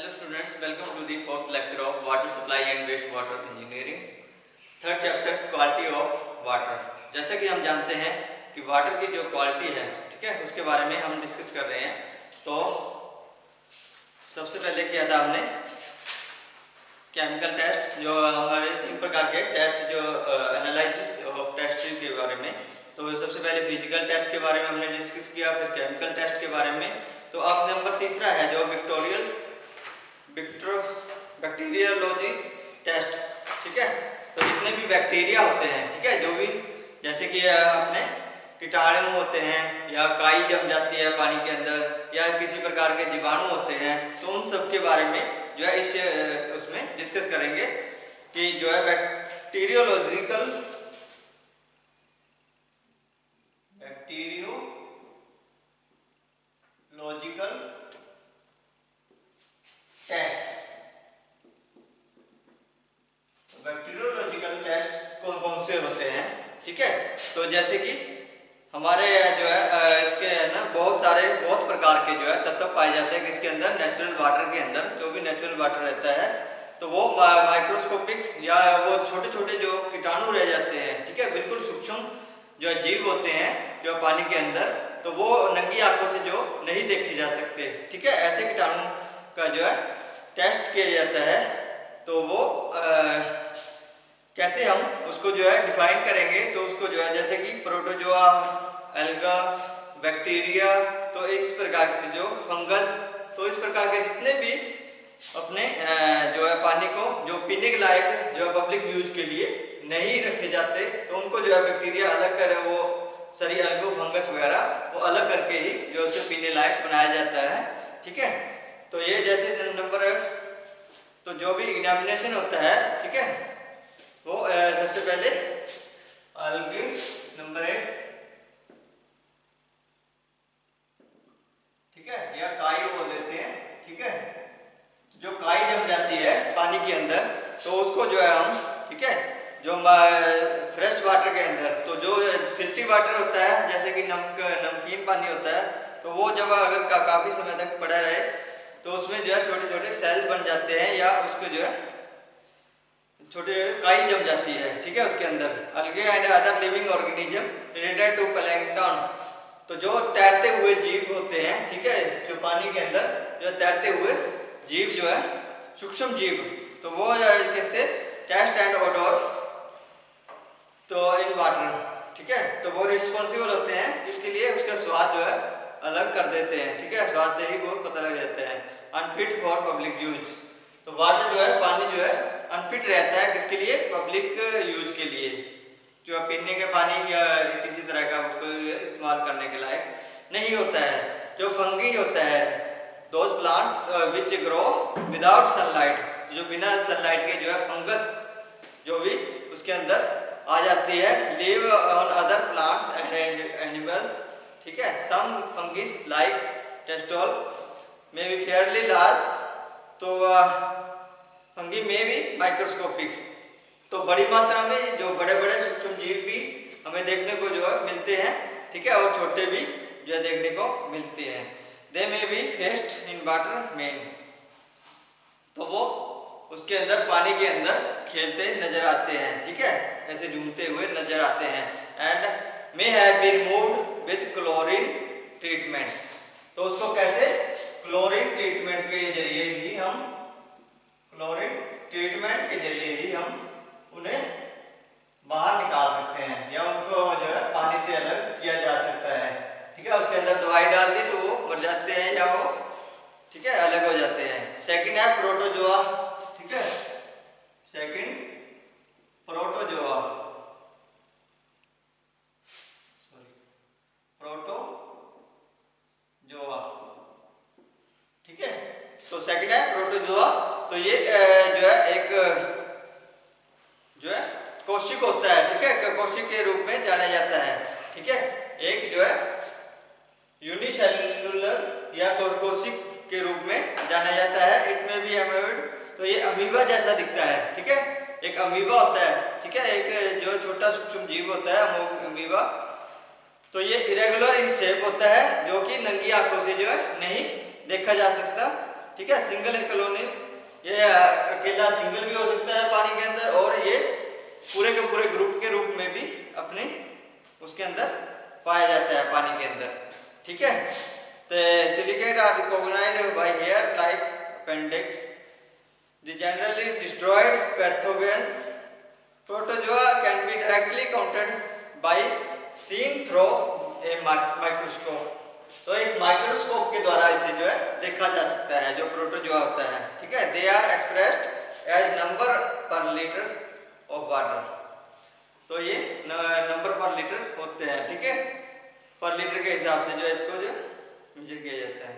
Hello students, welcome to the fourth lecture of water supply and wastewater engineering. Third chapter quality of water. जैसा कि हम जानते हैं कि वाटर की जो क्वालिटी है, ठीक है, उसके बारे में हम डिस्कस कर रहे हैं। तो सबसे पहले किया था हमने केमिकल टेस्ट, जो हमारे 3 प्रकार के टेस्ट, जो एनालिसिस ऑफ टेस्ट के बारे में। तो सबसे पहले फिजिकल टेस्ट के बारे में हमने डिस्कस किया, फिर केमिकल टेस्ट के बारे में। तो अब नंबर तीसरा है जो बैक्टीरियोलॉजी टेस्ट, ठीक है। तो जितने भी बैक्टीरिया होते हैं, ठीक है, जो भी जैसे कि अपने कीटाणु होते हैं या काई जम जाती है पानी के अंदर या किसी प्रकार के जीवाणु होते हैं, तो उन सब के बारे में जो है इस उसमें डिस्कस करेंगे कि जो है बैक्टीरियोलॉजिकल टेस्ट। बैक्टीरियोलॉजिकल टेस्ट कौन कौन से होते हैं, ठीक है। तो जैसे कि हमारे जो है इसके ना बहुत प्रकार के जो है तत्व पाए जाते हैं कि इसके अंदर नेचुरल वाटर के अंदर जो भी नेचुरल वाटर रहता है, तो वो माइक्रोस्कोपिक या वो छोटे छोटे जो कीटाणु रह जाते हैं, ठीक है, बिल्कुल सूक्ष्म जो जीव होते हैं जो पानी के अंदर, तो वो नंगी आंखों से जो नहीं देखे जा सकते, ठीक है, ऐसे कीटाणु का जो है टेस्ट किया जाता है। तो वो कैसे हम उसको जो है डिफाइन करेंगे, तो उसको जो है जैसे कि प्रोटोजोआ, एल्गा, बैक्टीरिया, तो इस प्रकार के जो फंगस, तो इस प्रकार के जितने भी अपने जो है पानी को जो पीने के लायक जो पब्लिक यूज के लिए नहीं रखे जाते, तो उनको जो है बैक्टीरिया अलग कर, वो सारी एल्गो, फंगस वगैरह वो अलग करके ही जो उसे पीने लायक बनाया जाता है, ठीक है। तो ये जैसे नंबर, तो जो भी एग्जामिनेशन होता है, ठीक है, वो सबसे पहले अलगी नंबर 1, ठीक है, या काई बोल देते हैं, ठीक है। जो काई जम जाती है पानी के अंदर, तो उसको जो है हम, ठीक है, जो फ्रेश वाटर के अंदर, तो जो सिल्टी वाटर होता है जैसे कि नमकीन पानी होता है, तो वो जब अगर काफ़ी समय तक पड़ा रहे, तो उसमें जो है छोटे छोटे सेल बन जाते हैं या उसको जो है छोटे काई जम जाती है, ठीक है, उसके अंदर algae and other living organism related to plankton, तो जो तैरते हुए जीव होते हैं, ठीक है, जो पानी के अंदर जो तैरते हुए जीव जो है सूक्ष्म जीव, तो वो कैसे टेस्ट एंड ओडोर, तो इन वाटर, ठीक है, तो वो रिस्पॉन्सिबल होते हैं इसके लिए, उसका स्वाद जो है अलग कर देते हैं, ठीक है, स्वाद से ही वो पता लग जाता है। अनफिट फॉर पब्लिक यूज, तो वाटर जो है, पानी जो है अनफिट रहता है किसके लिए, पब्लिक यूज के लिए, जो पीने के पानी या किसी तरह का उसको इस्तेमाल करने के लायक नहीं होता है। जो फंगी होता है, those plants which grow without sunlight, जो बिना सनलाइट के जो है फंगस जो भी उसके अंदर आ जाती है, live on other plants and animals, ठीक है। सम फंगिस लाइक टेस्टोल में बी फेयरली लार्ज, तो फंगी में भी माइक्रोस्कोपिक, तो बड़ी मात्रा में जो बड़े बड़े सूक्ष्म जीव भी हमें देखने को जो है मिलते हैं, ठीक है, और छोटे भी जो है देखने को मिलते हैं। They may be fest in water main, तो वो उसके अंदर पानी के अंदर खेलते नजर आते हैं, ठीक है, ऐसे झूमते हुए नजर आते हैं। And may have been removed with chlorine treatment, तो उसको कैसे क्लोरीन ट्रीटमेंट के जरिए ही हम उन्हें बाहर निकाल सकते हैं या उनको जो है पानी से अलग किया जा सकता है, ठीक है। उसके अंदर दवाई डाल दी तो वो मर जाते हैं या वो, ठीक है, अलग हो जाते हैं। सेकंड है प्रोटोजोआ, ठीक है, सेकंड प्रोटोजोआ, ठीक है। तो सेकंड है प्रोटोजोआ, तो ये जो है एक जो है कोशिक होता है, ठीक है, कोशिक के रूप में जाना जाता है, ठीक है। एक जो है यूनिसेलुलर या कोशिक के रूप में जाना जाता है। इट में भी अमीबा, तो ये अमीबा जैसा दिखता है, ठीक है, एक अमीबा होता है, ठीक है, एक जो छोटा सूक्ष्म जीव होता है अमीबा, तो ये इरेगुलर इन शेप होता है, जो कि नंगी आंखों से जो है नहीं देखा जा सकता, ठीक है, सिंगल कॉलोनी, ये अकेला सिंगल भी हो सकता है पानी के अंदर, और ये पूरे के पूरे ग्रुप के रूप में भी अपने उसके अंदर पाया जाता है पानी के अंदर, ठीक है। तो silicate are recognised by hair like appendix, the generally destroyed pathogens protozoa can be directly counted by seen through a microscope. तो एक माइक्रोस्कोप के द्वारा इसे जो है देखा जा सकता है, जो प्रोटोजोआ होता है, ठीक है। They are expressed as number per litre of water. तो ये नंबर पर लीटर होते हैं, ठीक है, पर लीटर के हिसाब से जो है इसको जो मेजर किया जाता है।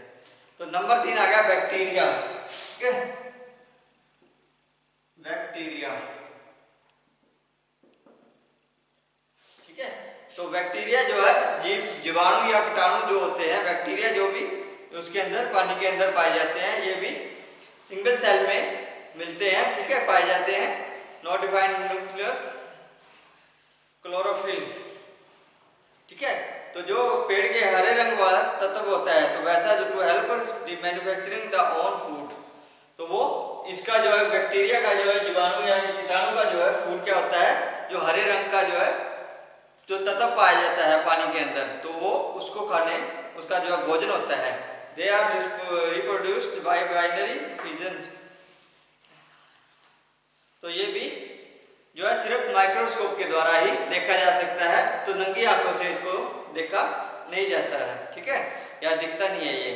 तो नंबर 3 आ गया बैक्टीरिया, ठीक है, बैक्टीरिया, ठीक है। तो बैक्टीरिया जो है जीवाणु या कीटाणु जो होते हैं, बैक्टीरिया जो भी उसके अंदर पानी के अंदर पाए जाते हैं, ये भी सिंगल सेल में मिलते हैं, ठीक है, पाए जाते हैं। नॉट डिफाइंड न्यूक्लियस, क्लोरोफिल, ठीक है। तो जो पेड़ के हरे रंग वाला तत्व होता है, तो वैसा जो help the manufacturing the own food, तो वो इसका जो है बैक्टीरिया का जो है जीवाणु या कीटाणु का जो है फूड क्या होता है, जो हरे रंग का जो है जो तत्व पाया जाता है पानी के अंदर, तो वो उसको खाने उसका जो है भोजन होता है। They are reproduced by binary fission. तो ये भी जो है सिर्फ माइक्रोस्कोप के द्वारा ही देखा जा सकता है, तो नंगी आंखों से इसको देखा नहीं जाता है, ठीक है, या दिखता नहीं है ये,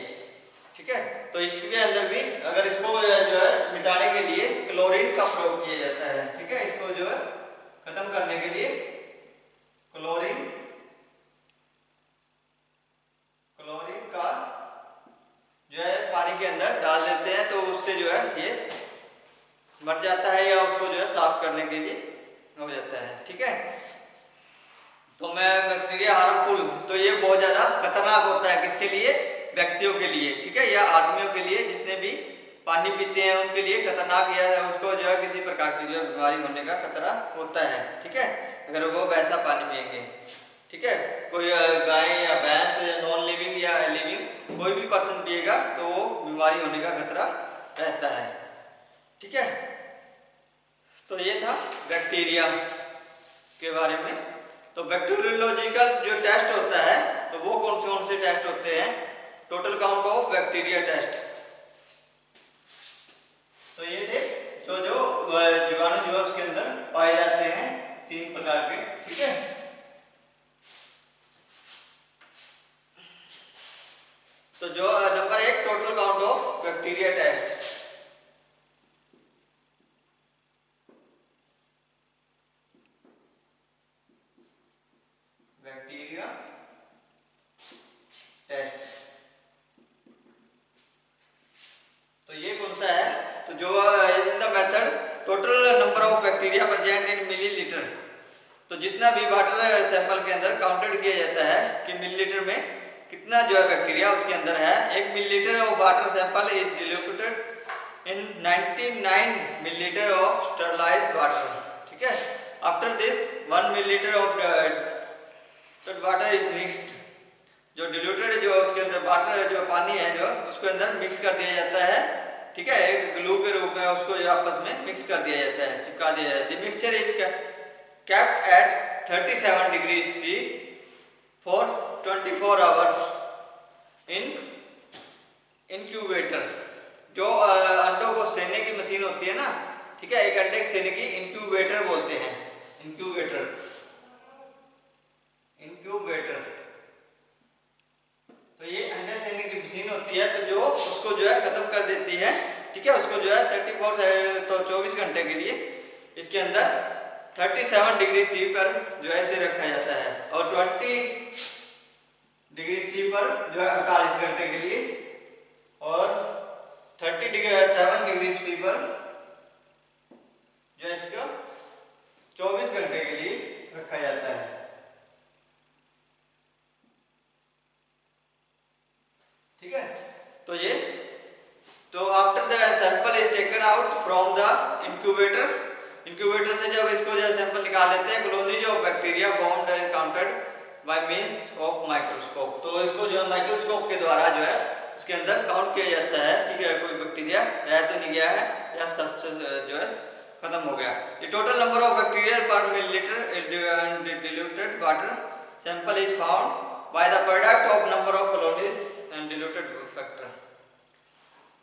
ठीक है। तो इसके अंदर भी अगर इसको जो है मिटाने के लिए क्लोरीन का प्रयोग किया जाता है, ठीक है, इसको जो है खत्म करने के लिए क्लोरीन का जो है पानी के अंदर डाल देते हैं, तो उससे जो है ये मर जाता है या उसको जो है साफ करने के लिए हो जाता है, ठीक है। तो मैं बैक्टीरिया हार्मफुल, तो ये बहुत ज़्यादा खतरनाक होता है किसके लिए, व्यक्तियों के लिए, ठीक है, या आदमियों के लिए, जितने भी पानी पीते हैं उनके लिए खतरनाक, या उसको जो है किसी प्रकार की जो है बीमारी होने का खतरा होता है, ठीक है, अगर वो वैसा पानी पिएंगे, ठीक है। कोई गाय या भैंस नॉन लिविंग या लिविंग कोई भी पर्सन पिएगा तो वो बीमारी होने का खतरा रहता है, ठीक है। तो ये था बैक्टीरिया के बारे में। तो बैक्टीरियोलॉजिकल जो टेस्ट होता है, तो वो कौन से टेस्ट होते हैं, total count of bacteria test. तो ये थे जो जीवाणु जो उसके अंदर पाए जाते हैं 3 प्रकार के, ठीक है। तो जो number 1 total count of bacteria test. Bacteria test, तो ये कौन सा है, तो जो in the method total number of bacteria present in millilitre, तो जितना भी वाटर सैंपल के अंदर काउंटेड किया जाता है कि मिलीलीटर में कितना जो है बैक्टीरिया उसके अंदर है। 1 millilitre of water sample is diluted in 99 millilitre of sterilised water, ठीक है। After this 1 millilitre of water is mixed, जो डिल्यूटेड जो उसके अंदर वाटर जो पानी है जो उसके अंदर मिक्स कर दिया जाता है, ठीक है, एक ग्लू के रूप में उसको जो आपस में मिक्स कर दिया जाता है, चिपका दिया जाता है। The mixture is kept at 37 degrees C for 24 hours in incubator। जो अंडों को सेने की मशीन होती है ना, ठीक है, एक अंडे को सेने की इंक्यूबेटर बोलते हैं, इंक्यूबेटर, इंक्यूबेटर। तो ये अंडे सेने की मशीन होती है, तो जो उसको जो है खत्म कर देती है, ठीक है, उसको जो है 34 तो 24 घंटे के लिए इसके अंदर 37 डिग्री सी पर जो है इसे रखा जाता है, और 20 डिग्री सी पर जो है 48 घंटे के लिए, और 37 डिग्री सी पर जो है इसको 24 घंटे के लिए रखा जाता है, ठीक है। तो ये तो after the sample is taken out from the incubator, incubator से जब इसको जो सैंपल निकाल लेते हैं, colonies of bacteria formed and counted by means of microscope. तो इसको जो है माइक्रोस्कोप के द्वारा जो है उसके अंदर काउंट किया जाता है, ठीक है, कोई बैक्टीरिया रह तो नहीं गया है या सब जो है खत्म हो गया। The total number of bacteria per millilitre diluted water sample is found by the product of number of colonies and diluted factor.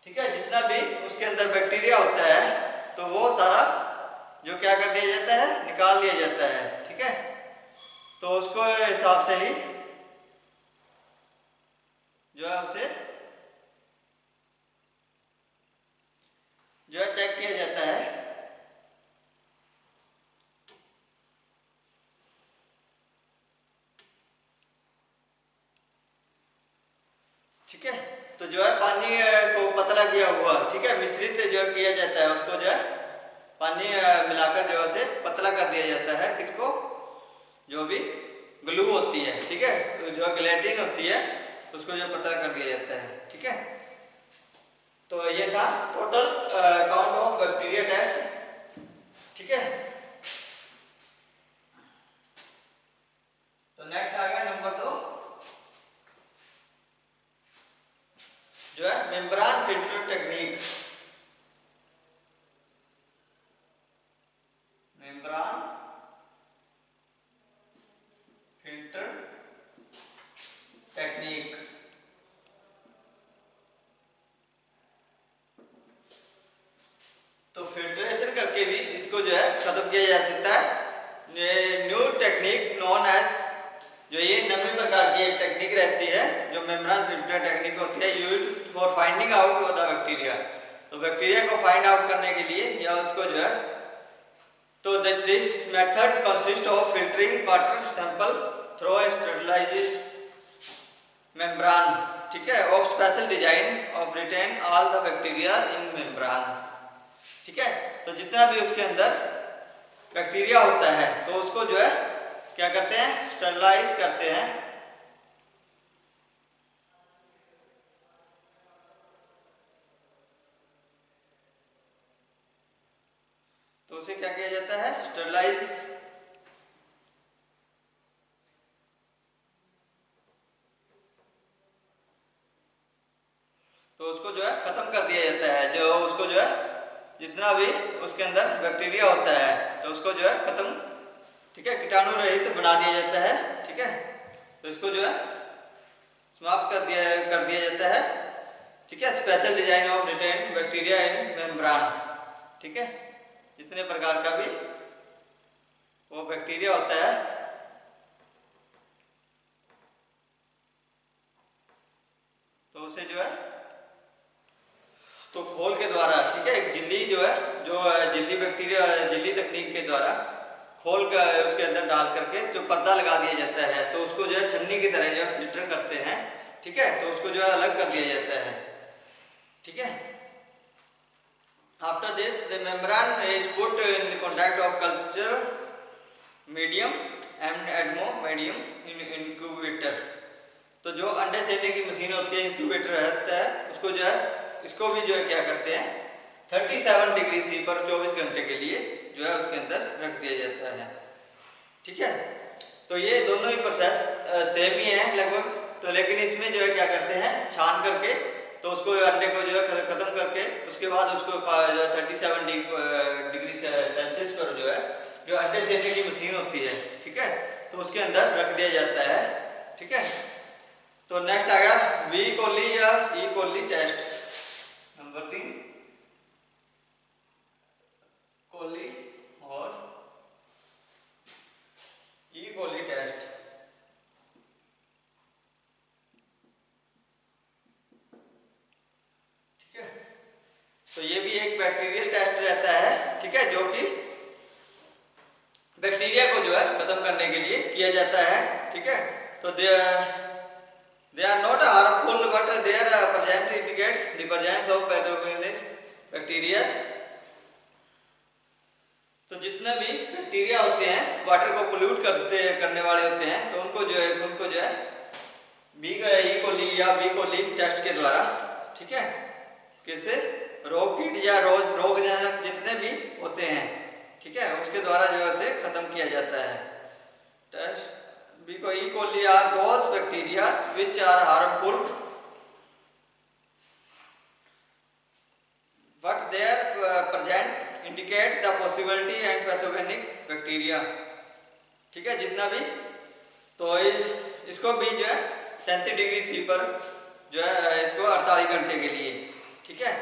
ठीक है, जितना भी उसके अंदर बैक्टीरिया होता है तो वो सारा जो क्या कर लिया जाता है, निकाल लिया जाता है। ठीक है, तो उसको हिसाब से ही जो है उसे जो है चेक किया जाता है। ठीक है, तो जो है पानी को पतला किया हुआ, ठीक है, मिश्रित जो किया जाता है उसको जो है पानी मिलाकर जो है उसे पतला कर दिया जाता है। किसको? जो भी ग्लू होती है, ठीक है, जो ग्लेटिन होती है उसको जो पतला कर दिया जाता है। ठीक है, तो ये था total count of bacteria test. ठीक है, तो नेक्स्ट आ गया नंबर 2 जो है membrane filter technique. Membrane filter technique. तो फिल्ट्रेशन करके भी इसको जो है खत्म किया जा सकता है। न्यू टेक्निक नॉन एज, जो ये नवी प्रकार की एक टेक्निक रहती है जो मेम्ब्रेन फिल्टर टेक्निक होती है, used for finding out the bacteria. तो बैक्टीरिया को फाइंड आउट करने के लिए या उसको जो है, तो this method consist of filtering water sample through sterilised membrane, ठीक है, of special design of retain all the bacteria in membrane. ठीक है, तो जितना भी उसके अंदर बैक्टीरिया होता है तो उसको जो है क्या करते हैं, स्टरलाइज करते हैं। तो उसे क्या किया जाता है, स्टरलाइज। तो उसको जो है खत्म कर दिया जाता है, जो उसको जो है जितना भी उसके अंदर बैक्टीरिया होता है तो उसको जो है खत्म, ठीक है, कीटाणु रहित तो बना दिया जाता है। ठीक है, तो इसको जो है समाप्त कर दिया जाता है। ठीक है, special design of retain bacteria in membrane. ठीक है, जितने प्रकार का भी वो बैक्टीरिया होता है तो उसे जो है तो खोल के द्वारा, ठीक है, एक झिल्ली जो है, जो झिल्ली बैक्टीरिया झिल्ली तकनीक के द्वारा खोल कर उसके अंदर डाल करके जो पर्दा लगा दिया जाता है तो उसको जो है छन्नी की तरह जो है फिल्टर करते हैं। ठीक है, तो उसको जो है अलग कर दिया जाता है। ठीक है, after this the membrane is put in the contact of culture medium and एडमो medium in incubator. तो जो अंडे सेकने की मशीन होती है, इंक्यूबेटर रहता है, उसको जो है इसको भी जो है क्या करते हैं 37 डिग्री सी पर 24 घंटे के लिए जो है उसके अंदर रख दिया जाता है। ठीक है, तो ये दोनों ही प्रोसेस सेम ही है लगभग, तो लेकिन इसमें जो है क्या करते हैं छान करके तो उसको अंडे को जो है खत्म करके उसके बाद उसको जो है 37 डिग्री सेल्सियस पर जो है जो अंडे सेकने की मशीन होती है, ठीक है, तो उसके अंदर रख दिया जाता है। ठीक है, तो नेक्स्ट आ गया वी कोली या ई कोली टेस्ट। नंबर 3 कोली और ई कोली टेस्ट। ठीक है, तो ये भी एक बैक्टीरियल टेस्ट रहता है। ठीक है, जो कि बैक्टीरिया को जो है खत्म करने के लिए किया जाता है। ठीक है, तो they are not harmful but their presence indicates the presence of pathogenous bacteria। तो जितने भी बैक्टीरिया होते हैं वाटर को पोल्यूट करने वाले होते हैं तो उनको जो है ई कोली या बी कोली टेस्ट के द्वारा, ठीक है, किससे रोग कीट या रोगजनक जितने भी होते हैं, ठीक है, उसके द्वारा जो है उसे खत्म किया जाता है। Test because E. coli are those bacteria which are harmful indicate the possibility and pathogenic bacteria. ठीक है, जितना भी, तो इसको भी जो है 37 डिग्री सी पर जो है इसको 48 घंटे के लिए, ठीक है,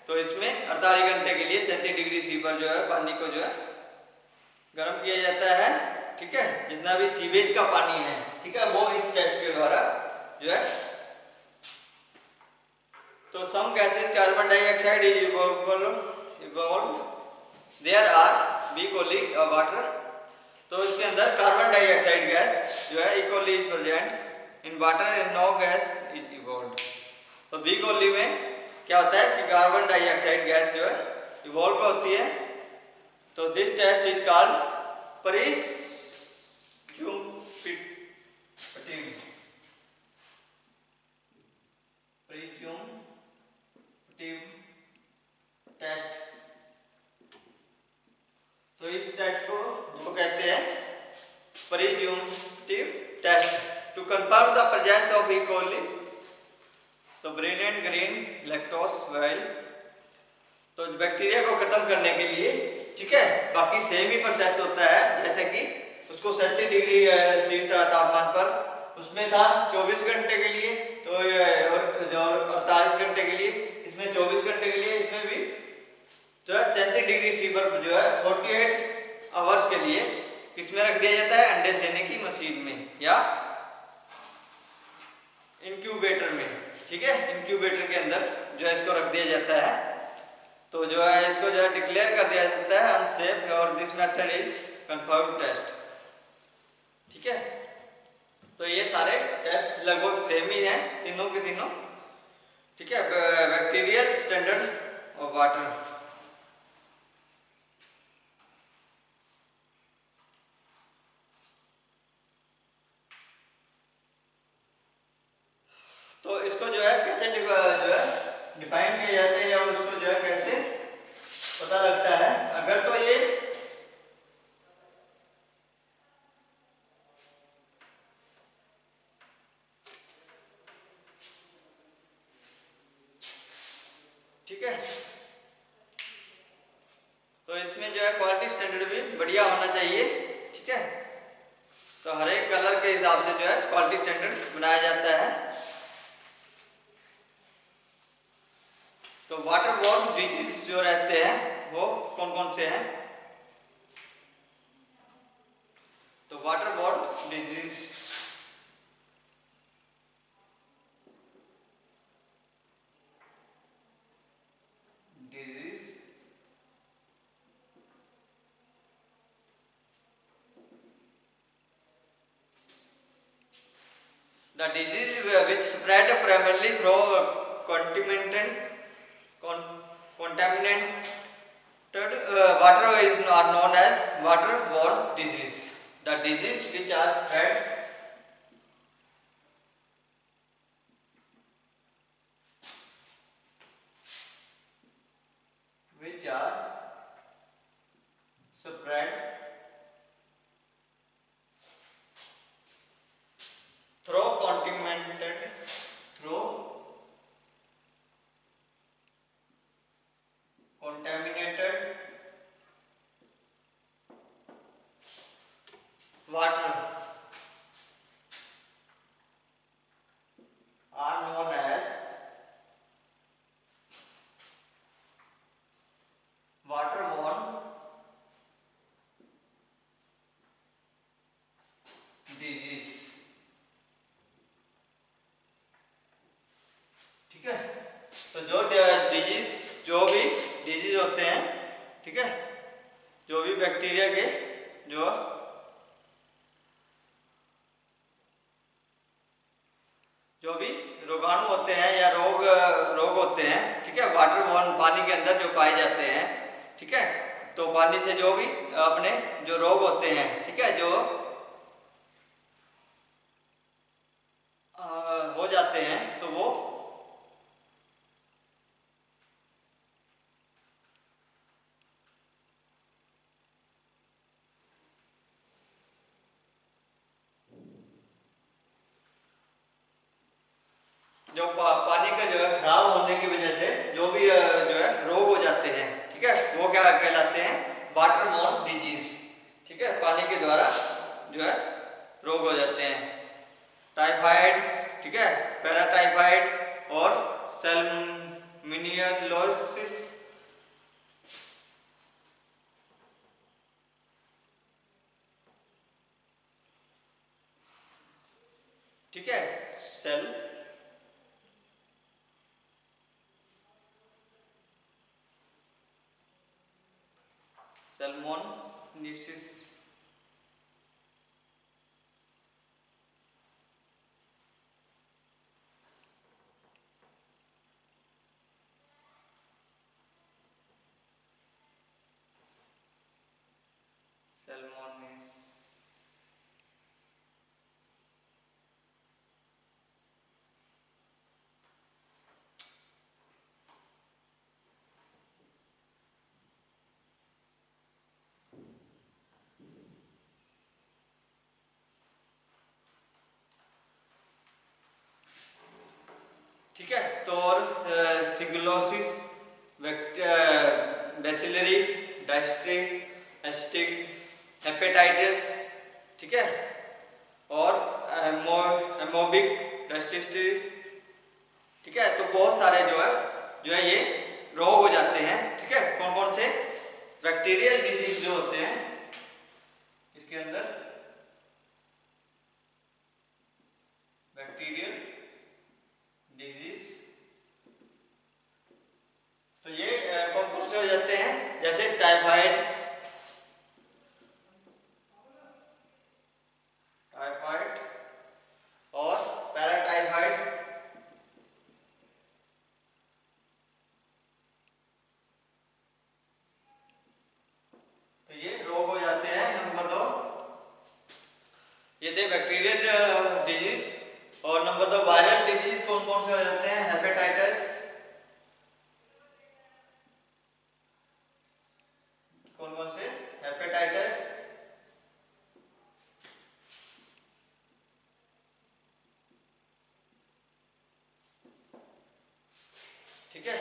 तो इसमें 48 घंटे के लिए 37 डिग्री सी पर जो है पानी को जो है गर्म किया जाता है। ठीक है, जितना भी सीवेज का पानी है, ठीक है, वो इस टेस्ट के द्वारा जो है, तो some gases carbon dioxide is evolve there are B coli water, तो इसके अंदर कार्बन डाइऑक्साइड गैस जो है equally is present in water and no gas is evolve. तो बी कोली में क्या होता है कि कार्बन डाइऑक्साइड गैस जो है इवॉल्व होती है। तो this test is called presumptive test. तो इस टेस्ट को जो कहते हैं presumptive test to confirm the presence of E coli, तो ब्रिलियंट ग्रीन लैक्टोस वाइल, तो बैक्टीरिया को खत्म करने के लिए, ठीक है, बाकी सेम ही प्रोसेस होता है, जैसे कि उसको 37 डिग्री सी तापमान पर उसमें था 24 घंटे के लिए, तो जो 48 घंटे के लिए, इसमें 24 घंटे के लिए, इसमें भी जो है 37 डिग्री सी पर जो है 48 आवर्स के लिए किसमें रख दिया जाता है, अंडे सेने की मशीन में या इंक्यूबेटर में। ठीक है, इंक्यूबेटर के अंदर जो है इसको रख दिया जाता है। तो जो है इसको जो है डिक्लेयर कर दिया जाता है अनसेफ, और this method is confirm test. ठीक है, तो ये सारे टेस्ट लगभग सेम ही हैं, तीनों के तीनों। ठीक है, बैक्टीरियल स्टैंडर्ड ऑफ वाटर। तो इसको जो है कैसे डिफाइन किया जाता है, या उसको जो है कैसे पता लगता है। अगर तो ये ठीक है, तो इसमें जो है क्वालिटी स्टैंडर्ड भी बढ़िया होना चाहिए। ठीक है, तो हर एक कलर के हिसाब से जो है क्वालिटी स्टैंडर्ड बनाया जाता है। तो वाटर बॉर्न डिजीज जो रहते हैं वो कौन कौन से हैं। तो water borne disease, the disease which spread primarily through contaminated water are known as waterborne disease. The disease which are spread through contaminated water are known as waterborne disease। ठीक है, तो जो भी डिजीज होते हैं, ठीक है, जो भी बैक्टीरिया के जो भी रोगाणु होते हैं या रोग होते हैं, ठीक है, वाटरबॉर्न पानी के अंदर जो पाए जाते हैं, ठीक है, तो पानी से जो भी अपने जो रोग होते हैं, ठीक है, जो हो जाते हैं, तो वो जो पानी का जो है खराब होने की वजह से जो भी जो है रोग हो जाते हैं, ठीक है, वो क्या कहलाते हैं, के द्वारा जो है रोग हो जाते हैं। टाइफाइड, ठीक है, पैराटाइफाइड और सैल्मोनियोलोसिस, ठीक है, सैल्मोनिसिस, सैल्मोनिस, ठीक है। तो और सिगलोसिस, बैसिलरी डायस्ट्रिक, हेपेटाइटिस, ठीक है, और एमोबिक डायस्ट्रिक, ठीक है। तो बहुत सारे जो है ये रोग हो जाते हैं, ठीक है। कौन कौन से? बैक्टीरियल डिजीज जो होते हैं इसके अंदर, बैक्टीरियल डिजीज, तो ये कौन कौन से हो जाते हैं? जैसे टाइफाइड, और पैराटाइफाइड, तो ये रोग हो जाते हैं। नंबर 2 ये थे बैक्टीरियल डिजीज। और नंबर 2 वायरल डिजीज कौन कौन से हो जाते हैं? हेपेटाइटिस, कौन कौन से? हेपेटाइटिस, ठीक है,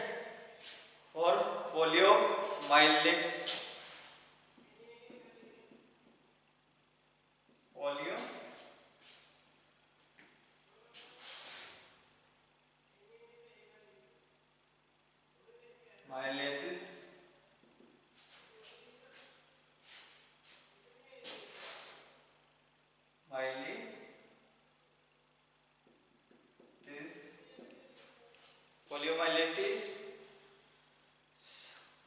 और पोलियो माइलिट्स, पोलियो माइलेसिस, पोलियोमाइलिटिस,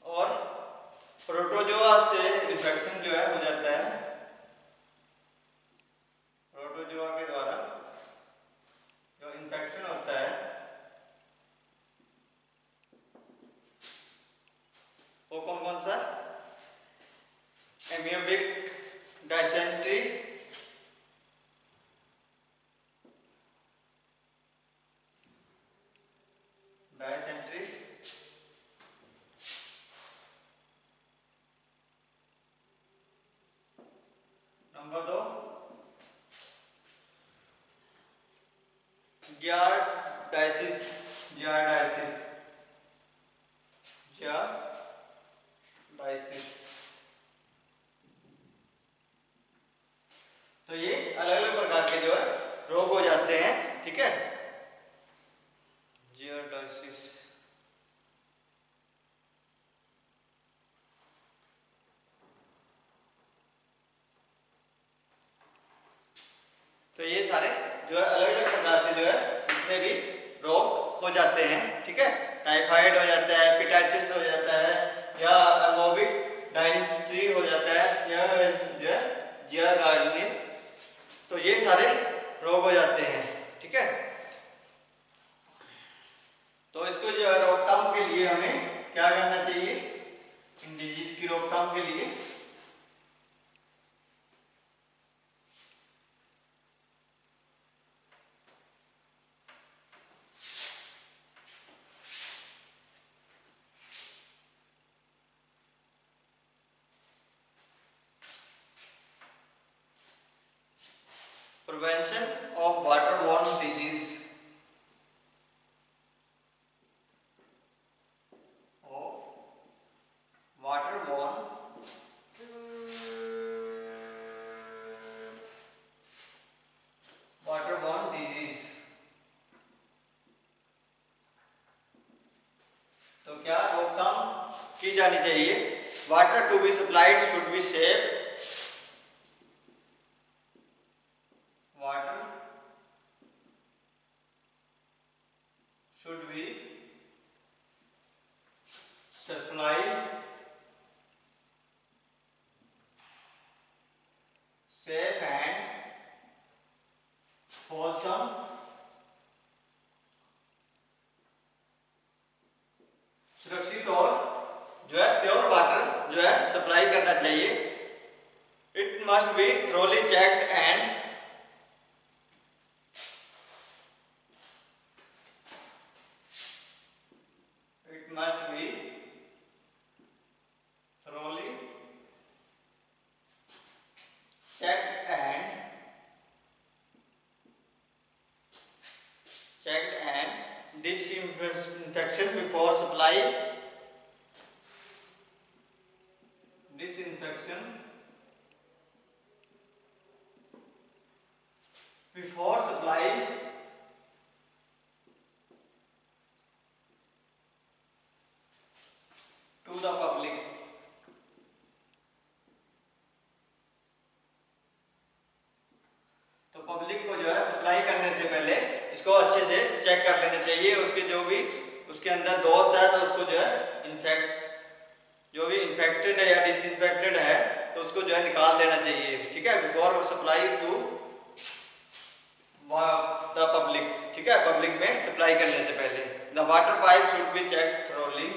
और प्रोटोजोआ से इन्फेक्शन जो है हो जाता है। प्रोटोजोआ के द्वारा जो इन्फेक्शन होता है वो कौन कौन सा? एमियोबिक डायसेंट्री, नंबर 2 जियार्डाइसिस, जियार्डाइसिस, जियार्डाइसिस। तो ये अलग अलग प्रकार के जो है रोग हो जाते हैं, ठीक है। जियार्डाइसिस, तो ये सारे जो है अलग अलग प्रकार से जो है जितने भी रोग हो जाते हैं, ठीक है। टाइफाइड हो जाता है, हेपेटाइटिस हो जाता है, या एमोबिक डायसेंट्री हो जाता है, या जो है जियार्डाइसिस, तो ये सारे रोग हो जाते हैं, ठीक है। तो इसको जो है रोकथाम के लिए हमें क्या करना चाहिए? इन डिजीज की रोकथाम के लिए prevention of waterborne disease, of waterborne की जानी चाहिए। Water to be supplied should be safe, water should be supplied safe and wholesome, सुरक्षित और जो है प्योर वाटर जो है सप्लाई करना चाहिए। It must be thoroughly checked and it must be thoroughly checked and disinfection before supply, disinfection before supply to the public। Public को जो है सप्लाई करने से पहले इसको अच्छे से चेक कर लेना चाहिए। उसके जो भी उसके अंदर दोष है तो उसको जो है जो भी इन्फेक्टेड है या डिसइंफेक्टेड है तो उसको जो है निकाल देना चाहिए, ठीक है, before supply to the public, ठीक है, पब्लिक में सप्लाई करने से पहले। The water pipe should be checked thoroughly,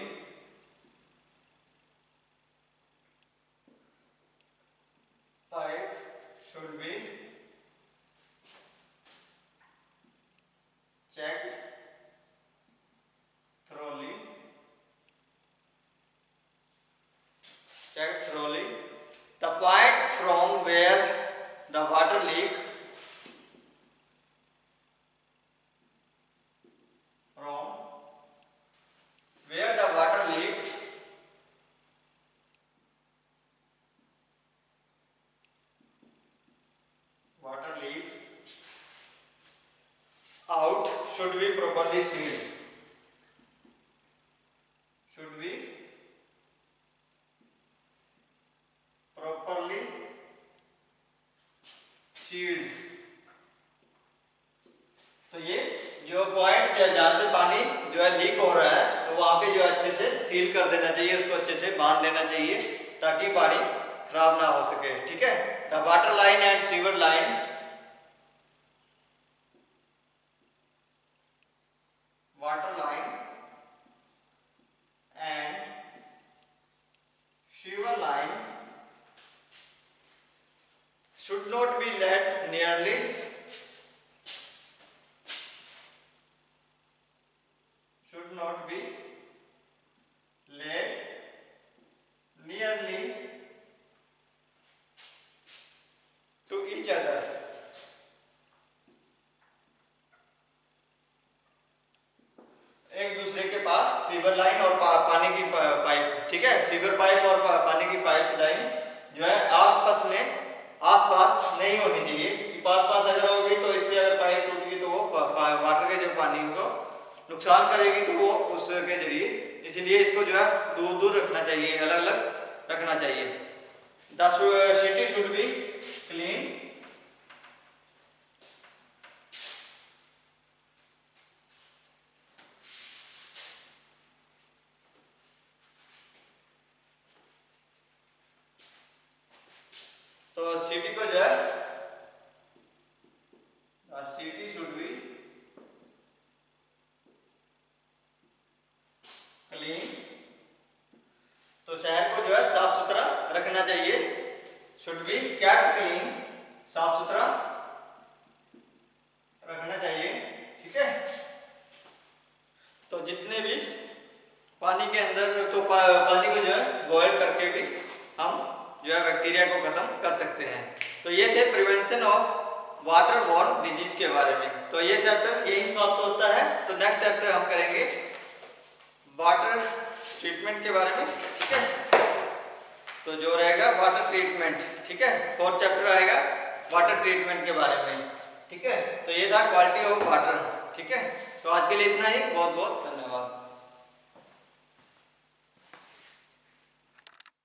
pipe should be checked thoroughly, the point from where the water leak, from where the water leaks out should be properly sealed, should be properly sealed। तो ये जो point जहाँ से पानी जो है leak हो रहा है तो वहां पे जो अच्छे से सील कर देना चाहिए, उसको अच्छे से बांध देना चाहिए ताकि पानी खराब ना हो सके, ठीक है। The water line and sewer line, water line and sewer line should not be laid nearly to each other। एक दूसरे के पास सीवर लाइन और पानी की पाइप, ठीक है, सीवर पाइप और पानी की पाइप लाइन जो है आपस में आसपास नहीं होनी चाहिए कि पास अगर होगी तो इसलिए अगर पाइप टूट गई तो वो वाटर के जो पानी को नुकसान करेगी तो वो उसके जरिए, इसीलिए इसको जो है दूर दूर रखना चाहिए, अलग अलग रखना चाहिए। The city should be clean, तो सिटी को जो है सिटी शुड बी क्लीन, तो शहर को जो है साफ सुथरा रखना चाहिए। शुड बी केप्ट क्लीन, साफ सुथरा रखना चाहिए, ठीक है। तो जितने भी पानी के अंदर तो पानी को जो है बॉयल करके भी हम जो है बैक्टीरिया को खत्म कर सकते हैं। तो ये थे prevention of water borne disease के बारे में। तो ये चैप्टर यही समाप्त होता है। तो नेक्स्ट चैप्टर हम करेंगे वाटर ट्रीटमेंट के बारे में, ठीक है। तो जो रहेगा वाटर ट्रीटमेंट, ठीक है, 4th चैप्टर आएगा वाटर ट्रीटमेंट के बारे में, ठीक है। तो ये था क्वालिटी ऑफ वाटर, ठीक है। तो आज के लिए इतना ही, बहुत बहुत